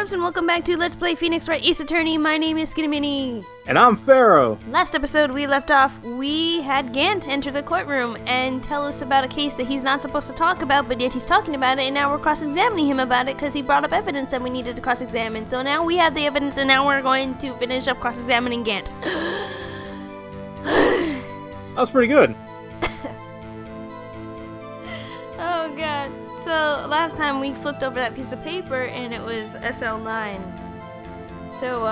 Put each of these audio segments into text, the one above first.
Webs, and welcome back to Let's Play Phoenix Wright Ace Attorney. My name is Skinny Mini. And I'm Pharaoh. Last episode we left off, we had Gant enter the courtroom and tell us about a case that he's not supposed to talk about, but yet he's talking about it, and now we're cross-examining him about it because he brought up evidence that we needed to cross-examine. So now we have the evidence, and now we're going to finish up cross-examining Gant. That was pretty good. Oh god. So last time we flipped over that piece of paper and it was SL9. So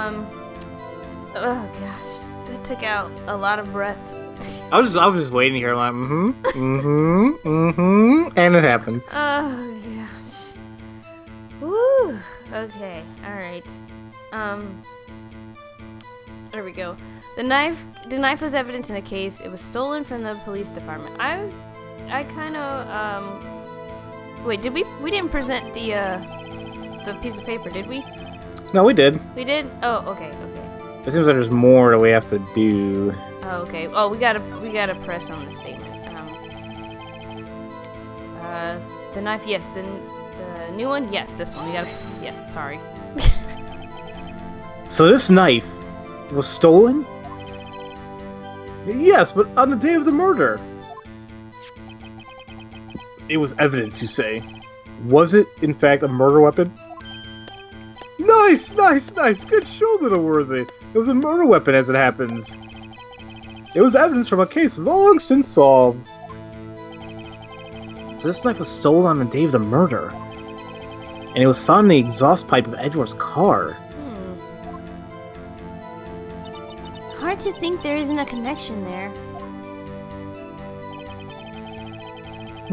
oh gosh, that took out a lot of breath. I was just waiting here like and it happened. Oh gosh. Woo. Okay. All right. There we go. The knife was evidence in a case. It was stolen from the police department. I kind of wait, did we didn't present the piece of paper, did we? No, we did. We did? Oh, okay. It seems like there's more that we have to do. Oh, okay. Oh, we gotta press on the statement. The knife, yes. The new one, yes. This one, yes. Sorry. So this knife was stolen? Yes, but on the day of the murder. It was evidence, you say. Was it, in fact, a murder weapon? Nice! Good show, little worthy. It was a murder weapon, as it happens. It was evidence from a case long since solved. So this knife was stolen on the day of the murder. And it was found in the exhaust pipe of Edgeworth's car. Hard to think there isn't a connection there.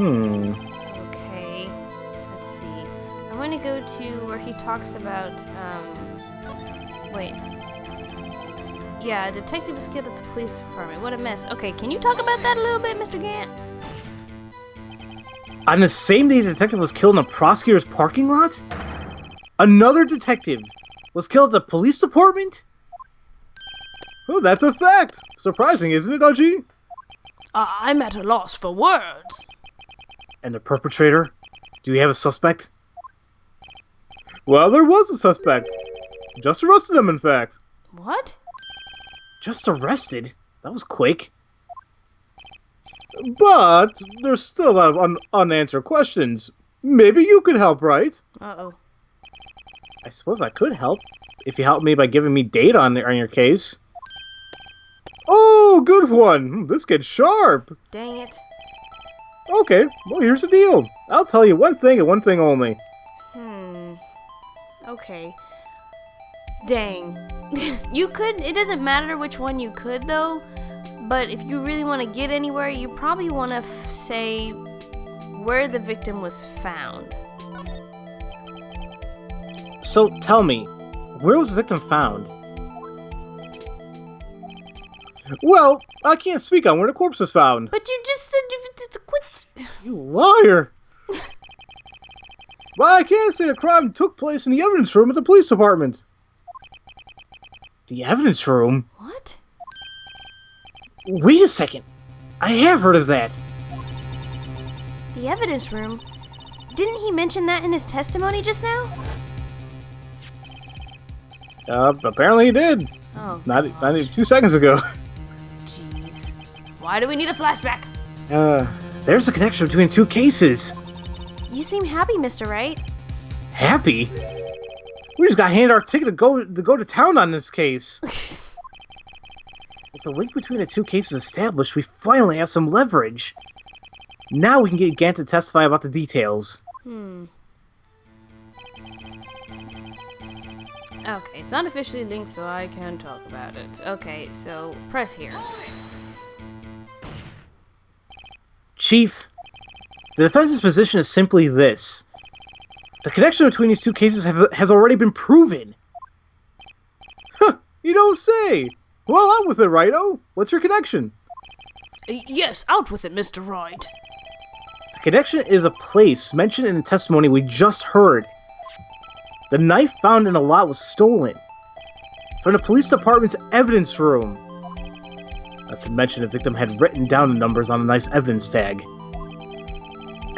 Okay, let's see. I want to go to where he talks about, wait. Yeah, a detective was killed at the police department. What a mess. Okay, can you talk about that a little bit, Mr. Gant? On the same day the detective was killed in a prosecutor's parking lot? Another detective was killed at the police department? Oh, that's a fact! Surprising, isn't it, Aji? I'm at a loss for words. And the perpetrator? Do we have a suspect? Well, there was a suspect. Just arrested him, in fact. What? Just arrested? That was quick. But there's still a lot of unanswered questions. Maybe you could help, right? Uh-oh. I suppose I could help, if you help me by giving me data on your case. Oh, good one! This gets sharp! Dang it. Okay, well here's the deal. I'll tell you one thing and one thing only. Okay. Dang. You could, it doesn't matter which one you could though, but if you really want to get anywhere, you probably want to say where the victim was found. So tell me, where was the victim found? Well, I can't speak on where the corpse was found. But you just said quit. You liar! Well, I can't say the crime took place in the evidence room at the police department. The evidence room? What? Wait a second. I have heard of that. The evidence room? Didn't he mention that in his testimony just now? Apparently he did. Oh, Not even 2 seconds ago. jeez. Why do we need a flashback? There's a connection between two cases. You seem happy, Mr. Wright. Happy? We just got handed our ticket to go to town on this case. With the link between the two cases established, we finally have some leverage. Now we can get Gant to testify about the details. Okay, it's not officially linked, so I can talk about it. Okay, so press here. Chief, the defense's position is simply this. The connection between these two cases has already been proven. Huh, you don't say. Well, out with it, Righto. What's your connection? Yes, out with it, Mr. Wright. The connection is a place mentioned in the testimony we just heard. The knife found in a lot was stolen from the police department's evidence room. Not to mention the victim had written down the numbers on the knife's evidence tag.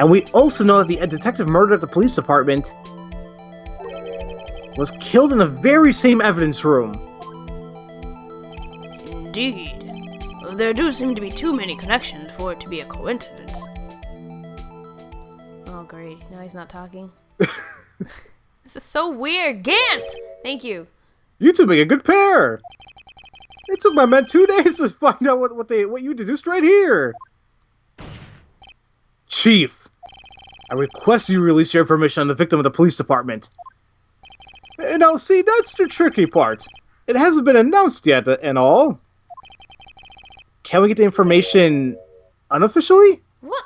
And we also know that the detective murdered at the police department was killed in the very same evidence room. Indeed. There do seem to be too many connections for it to be a coincidence. Oh, great. Now he's not talking. This is so weird. Gant! Thank you. You two make a good pair. It took my men 2 days to find out what you deduced right here. Chief, I request you release your information on the victim of the police department. Now, see, that's the tricky part. It hasn't been announced yet and all. Can we get the information unofficially? What?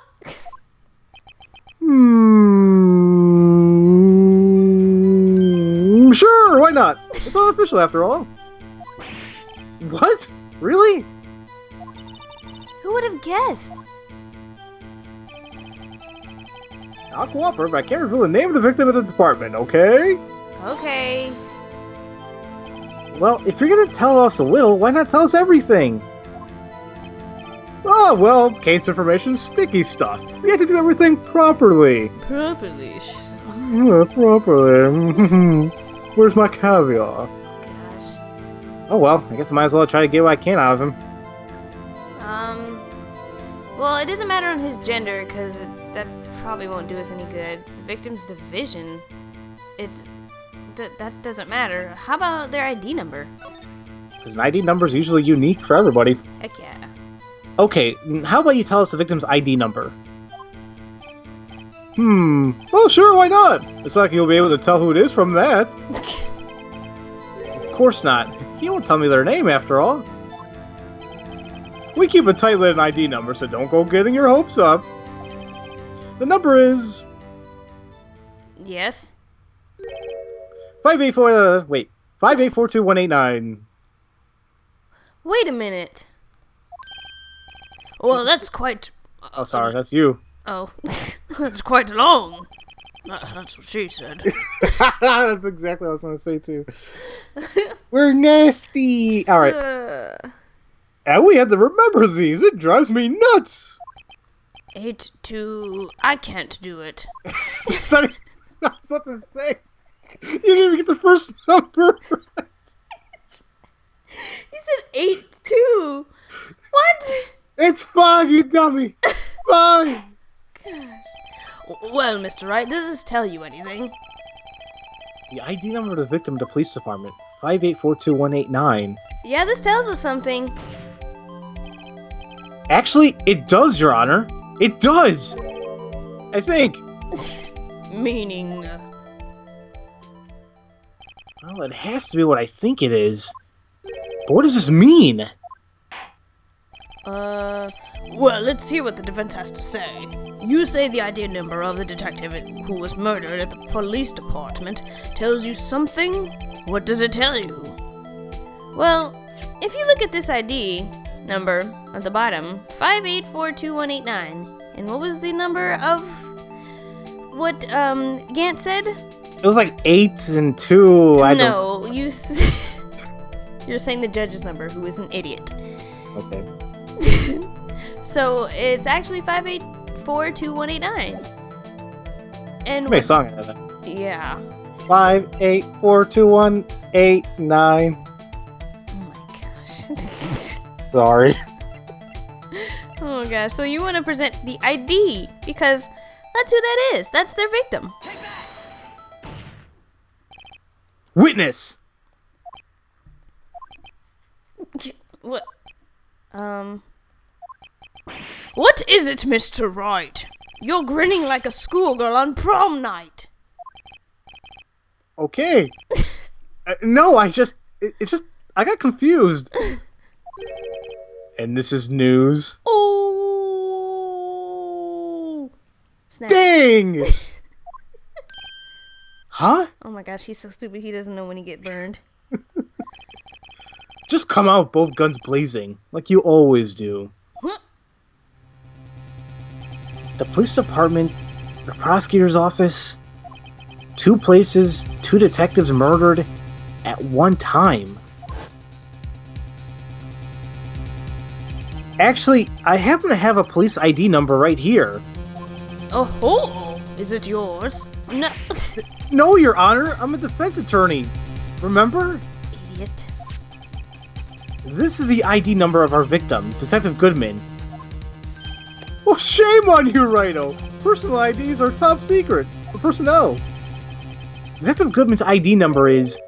Sure, why not? It's unofficial after all. What? Really? Who would have guessed? I'll cooperate, but I can't reveal the name of the victim of the department, okay? Okay. Well, if you're gonna tell us a little, why not tell us everything? Oh, well, case information, sticky stuff. We had to do everything properly. Properly. Yeah, properly. Where's my caviar? Gosh. Oh well, I guess I might as well try to get what I can out of him. Well, it doesn't matter on his gender, because that probably won't do us any good. The victim's division, that doesn't matter. How about their ID number? Because an ID number is usually unique for everybody. Heck yeah. Okay, how about you tell us the victim's ID number? Well, sure, why not? It's like you'll be able to tell who it is from that. Of course not. He won't tell me their name, after all. We keep a tight-lipped ID number, so don't go getting your hopes up. The number is... Yes? 5842189. Wait a minute. Well, that's quite... Oh, sorry, that's you. Oh, that's quite long. That's what she said. That's exactly what I was going to say, too. We're nasty! Alright. And we had to remember these. It drives me nuts. 82... I can't do it. Sorry, that's something to say. You didn't even get the first number. You said 82. What? It's 5, you dummy. 5. Gosh. Well, Mr. Wright, does this tell you anything? The ID number of the victim to the police department, 5842189. Yeah, this tells us something. Actually, it does, Your Honor. It does. I think. Meaning... Well, it has to be what I think it is. But what does this mean? Well, let's hear what the defense has to say. You say the ID number of the detective who was murdered at the police department tells you something? What does it tell you? Well, if you look at this ID number at the bottom, 5842189, and what was the number of what, Gant said? It was like 8 and 2. No, you're saying the judge's number, who is an idiot. Okay. So it's actually 5842189. And Make a song out of that. yeah. 5842189. Oh my gosh. Sorry. Oh gosh. So you want to present the ID because that's who that is. That's their victim. Witness. What? What is it, Mr. Wright? You're grinning like a schoolgirl on prom night. Okay. No, I got confused. And this is news. Oh! Snap. Dang! Huh? Oh my gosh, he's so stupid. He doesn't know when he get burned. Just come out both guns blazing, like you always do. Huh? The police department, the prosecutor's office, 2 places, 2 detectives murdered at one time. Actually, I happen to have a police ID number right here. Oh, is it yours? No. No, Your Honor, I'm a defense attorney. Remember? Idiot. This is the ID number of our victim, Detective Goodman. Well, shame on you, Righto. Personal IDs are top secret for personnel. Detective Goodman's ID number is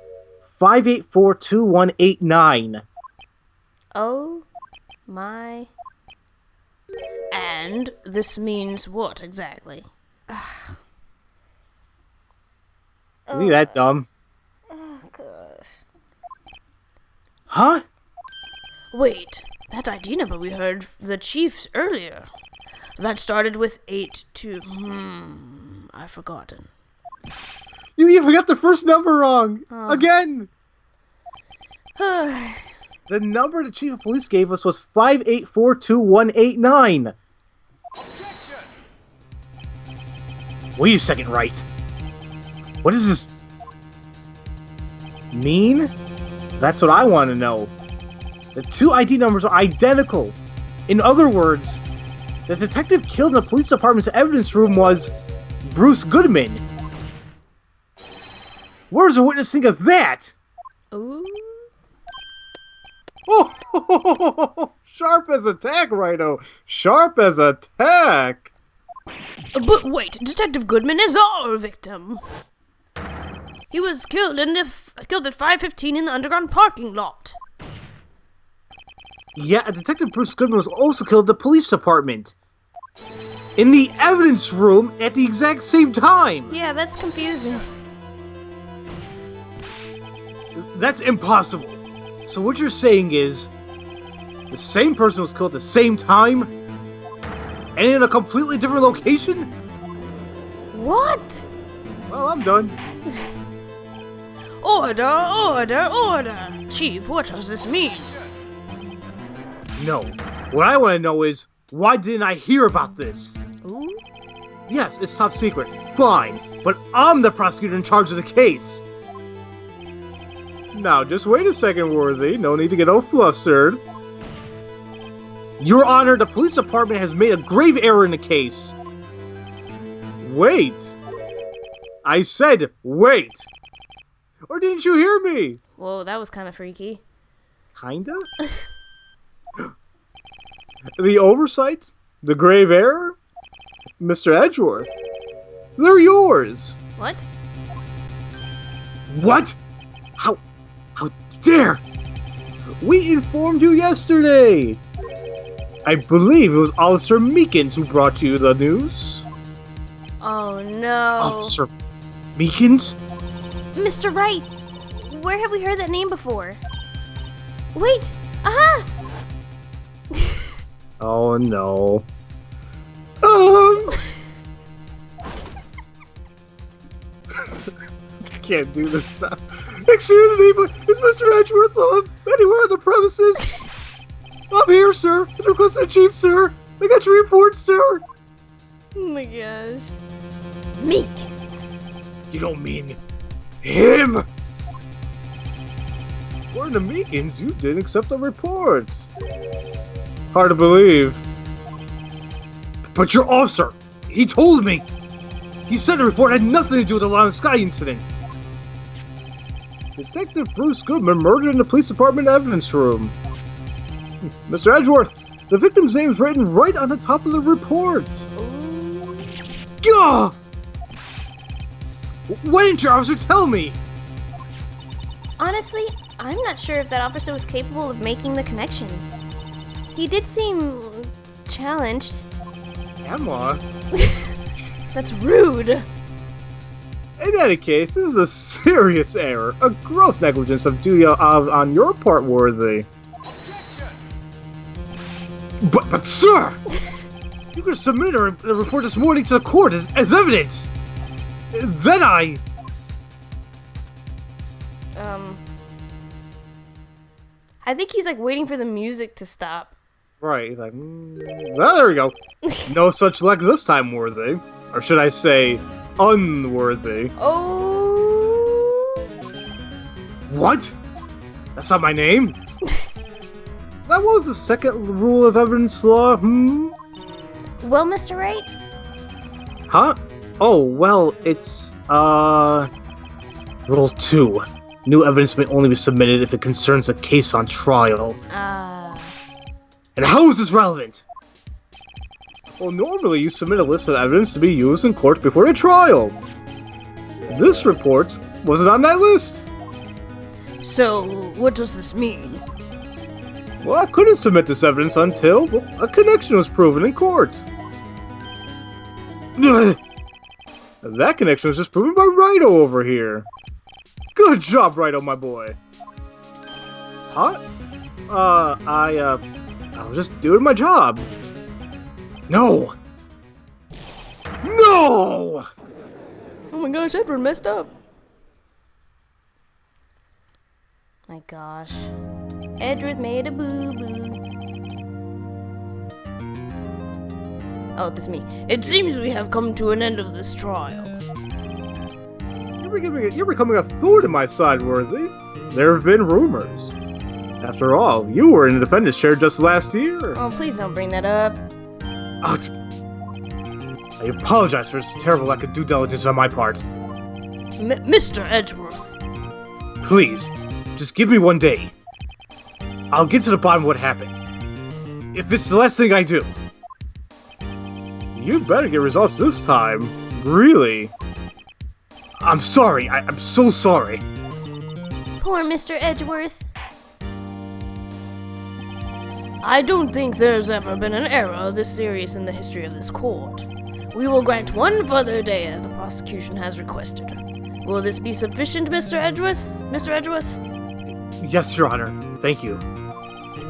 5842189. Oh my... And this means what exactly? Isn't that dumb? Oh, gosh. Huh? Wait, that ID number we heard the chief's earlier. That started with 82. I've forgotten. You even got the first number wrong! Oh. Again! The number the chief of police gave us was 5842189. Wait a second, Wright. What does this mean? That's what I want to know. The two ID numbers are identical. In other words, the detective killed in the police department's evidence room was Bruce Goodman. What does a witness think of that? Ooh. Oh, sharp as a tack, Righto. Sharp as a tack. But wait, Detective Goodman is our victim. He was killed killed at 5:15 in the underground parking lot. Yeah, Detective Bruce Goodman was also killed at the police department. In the evidence room at the exact same time. Yeah, that's confusing. That's impossible. So what you're saying is, the same person was killed at the same time? And in a completely different location? What? Well, I'm done. Order, order, order. Chief, what does this mean? No. What I want to know is, why didn't I hear about this? Ooh. Yes, it's top secret. Fine. But I'm the prosecutor in charge of the case. Now, just wait a second, Worthy. No need to get all flustered. Your Honor, the police department has made a grave error in the case. Wait. I said wait. Or didn't you hear me? Whoa, that was kind of freaky. Kinda? The oversight? The grave error? Mr. Edgeworth? They're yours. What? What? How dare! We informed you yesterday! I believe it was Officer Meekins who brought you the news. Oh no. Officer Meekins? Mr. Wright, where have we heard that name before? Wait! Aha! Oh no. Can't do this now. Excuse me, but is Mr. Edgeworth anywhere on the premises? I'm here, sir. At the request of the chief, sir. I got your report, sir. Oh my gosh. Meekins. You don't mean him? According to Meekins, you didn't accept the report. Hard to believe. But your officer, he told me. He said the report had nothing to do with the Lion Sky incident. Detective Bruce Goodman murdered in the police department evidence room. Mr. Edgeworth, the victim's name is written right on the top of the report. Gah! Why didn't your officer tell me? Honestly, I'm not sure if that officer was capable of making the connection. He did seem challenged. Emma? That's rude. In any case, this is a serious error. A gross negligence of duty on your part, Worthy. But sir! You could submit a report this morning to the court as evidence! Then I think he's like waiting for the music to stop. Right, he's like, well, there we go. No such luck this time, Worthy. Or should I say, unworthy. Oh. What? That's not my name? What was the second rule of evidence law, Well, Mr. Wright? Huh? Oh, well, it's Rule 2. New evidence may only be submitted if it concerns a case on trial. And how is this relevant? Well, normally you submit a list of evidence to be used in court before a trial. This report wasn't on that list. So, what does this mean? Well, I couldn't submit this evidence until a connection was proven in court. That connection was just proven by Wright over here. Good job, Wright, my boy. Huh? I was just doing my job. No! No! Oh my gosh, Edward messed up. My gosh. Edward made a boo-boo. Oh, that's me. It seems we have come to an end of this trial. You're becoming a thorn in my side, Worthy. There have been rumors. After all, you were in the defendant's chair just last year. Oh, please don't bring that up. I apologize for this terrible lack of due diligence on my part. Mr. Edgeworth. Please, just give me one day. I'll get to the bottom of what happened. If it's the last thing I do. You better get results this time. Really. I'm sorry. I'm so sorry. Poor Mr. Edgeworth. I don't think there's ever been an error this serious in the history of this court. We will grant one further day as the prosecution has requested. Will this be sufficient, Mr. Edgeworth? Mr. Edgeworth? Yes, Your Honor. Thank you.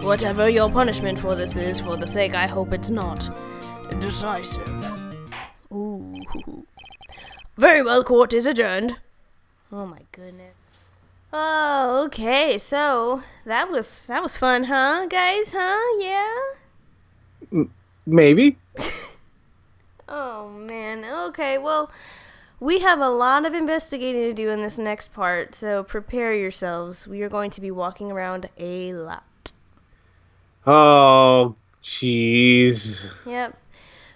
Whatever your punishment for this is, for the sake I hope it's not decisive. Ooh. Very well, court is adjourned. Oh my goodness. Oh, okay, so that was fun, huh, guys, huh? Yeah? Maybe. Oh, man. Okay, well, we have a lot of investigating to do in this next part, so prepare yourselves. We are going to be walking around a lot. Oh, jeez. Yep.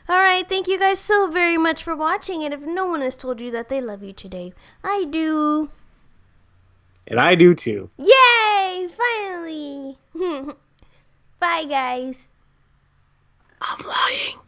Alright, thank you guys so very much for watching, and if no one has told you that they love you today, I do. And I do too. Yay! Finally! Bye, guys. I'm lying.